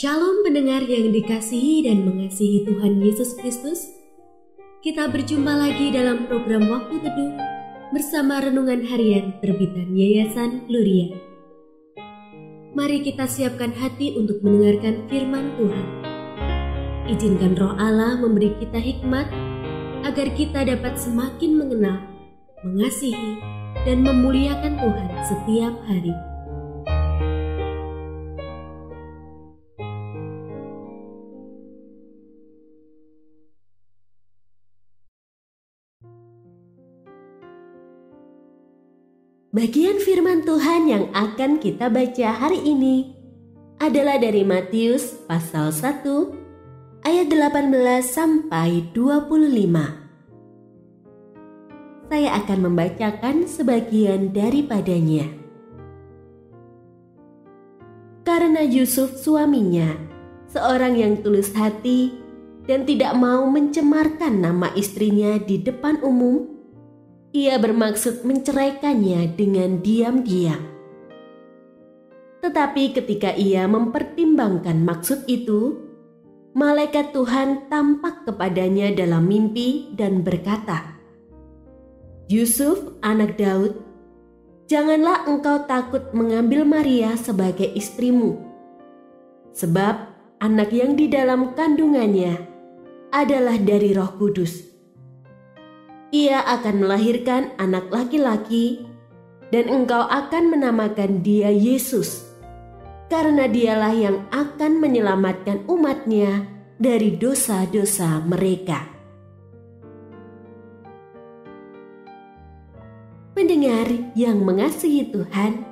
Shalom pendengar yang dikasihi dan mengasihi Tuhan Yesus Kristus. Kita berjumpa lagi dalam program Waktu Teduh bersama Renungan Harian terbitan Yayasan Gloria. Mari kita siapkan hati untuk mendengarkan firman Tuhan. Izinkan Roh Allah memberi kita hikmat agar kita dapat semakin mengenal, mengasihi, dan memuliakan Tuhan setiap hari. Bagian firman Tuhan yang akan kita baca hari ini adalah dari Matius pasal 1 ayat 18 sampai 25. Saya akan membacakan sebagian daripadanya. Karena Yusuf suaminya, seorang yang tulus hati dan tidak mau mencemarkan nama istrinya di depan umum, ia bermaksud menceraikannya dengan diam-diam. Tetapi ketika ia mempertimbangkan maksud itu, malaikat Tuhan tampak kepadanya dalam mimpi dan berkata, "Yusuf, anak Daud, janganlah engkau takut mengambil Maria sebagai istrimu, sebab anak yang di dalam kandungannya adalah dari Roh Kudus. Ia akan melahirkan anak laki-laki, dan engkau akan menamakan dia Yesus, karena dialah yang akan menyelamatkan umatnya dari dosa-dosa mereka." Pendengar yang mengasihi Tuhan,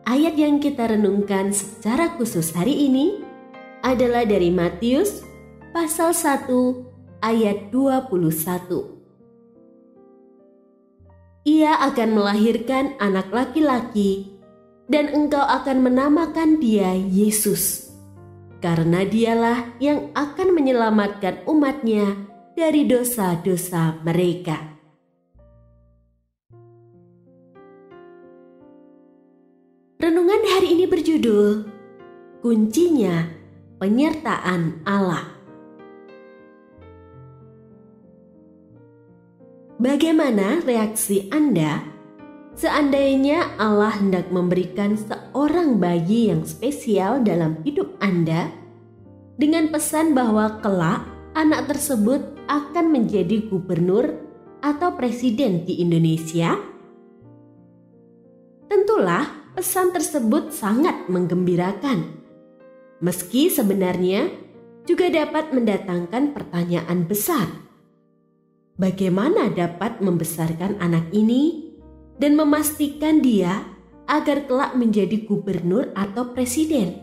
ayat yang kita renungkan secara khusus hari ini adalah dari Matius pasal 1 ayat 21. Ia akan melahirkan anak laki-laki, dan engkau akan menamakan dia Yesus, karena dialah yang akan menyelamatkan umatnya dari dosa-dosa mereka. Renungan hari ini berjudul, Kuncinya Penyertaan Allah. Bagaimana reaksi Anda seandainya Allah hendak memberikan seorang bayi yang spesial dalam hidup Anda dengan pesan bahwa kelak anak tersebut akan menjadi gubernur atau presiden di Indonesia? Tentulah pesan tersebut sangat menggembirakan, meski sebenarnya juga dapat mendatangkan pertanyaan besar. Bagaimana dapat membesarkan anak ini dan memastikan dia agar kelak menjadi gubernur atau presiden?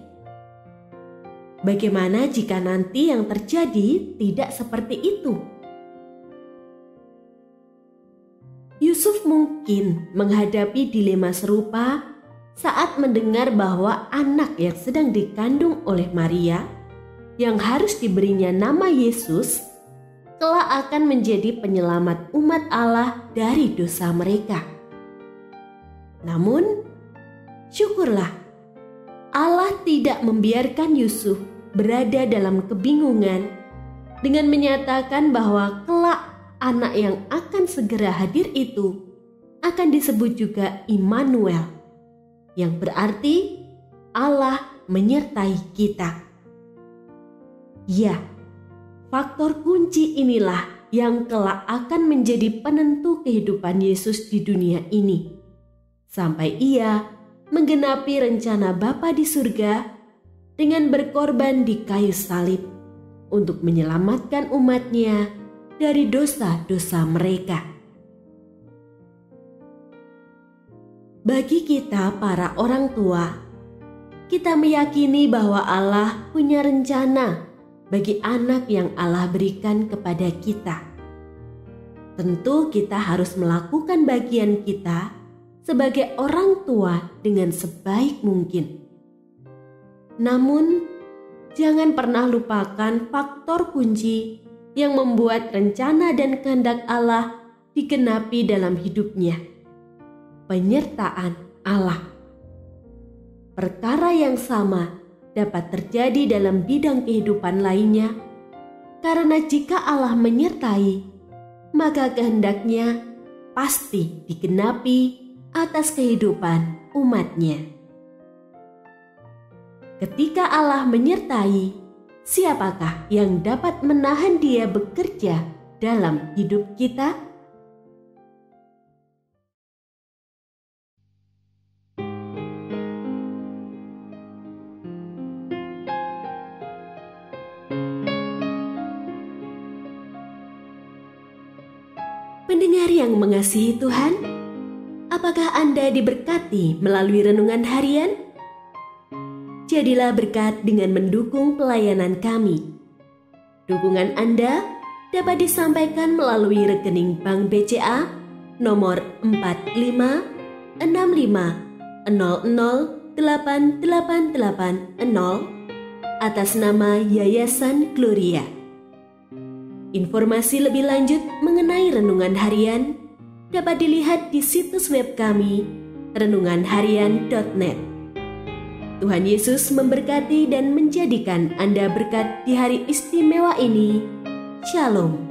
Bagaimana jika nanti yang terjadi tidak seperti itu? Yusuf mungkin menghadapi dilema serupa saat mendengar bahwa anak yang sedang dikandung oleh Maria, yang harus diberinya nama Yesus, kelak akan menjadi penyelamat umat Allah dari dosa mereka. Namun, syukurlah Allah tidak membiarkan Yusuf berada dalam kebingungan dengan menyatakan bahwa kelak anak yang akan segera hadir itu akan disebut juga Immanuel, yang berarti Allah menyertai kita. Ya, faktor kunci inilah yang kelak akan menjadi penentu kehidupan Yesus di dunia ini, sampai ia menggenapi rencana Bapa di surga dengan berkorban di kayu salib untuk menyelamatkan umatnya dari dosa-dosa mereka. Bagi kita para orang tua, kita meyakini bahwa Allah punya rencana bagi anak yang Allah berikan kepada kita. Tentu kita harus melakukan bagian kita sebagai orang tua dengan sebaik mungkin. Namun, jangan pernah lupakan faktor kunci yang membuat rencana dan kehendak Allah digenapi dalam hidupnya. Penyertaan Allah. Perkara yang sama dapat terjadi dalam bidang kehidupan lainnya, karena jika Allah menyertai, maka kehendaknya pasti digenapi atas kehidupan umat-Nya. Ketika Allah menyertai, siapakah yang dapat menahan Dia bekerja dalam hidup kita? Pendengar yang mengasihi Tuhan, apakah Anda diberkati melalui renungan harian? Jadilah berkat dengan mendukung pelayanan kami. Dukungan Anda dapat disampaikan melalui rekening Bank BCA nomor 4565008880 atas nama Yayasan Gloria. Informasi lebih lanjut mengenai renungan harian dapat dilihat di situs web kami renunganharian.net. Tuhan Yesus memberkati dan menjadikan Anda berkat di hari istimewa ini. Shalom.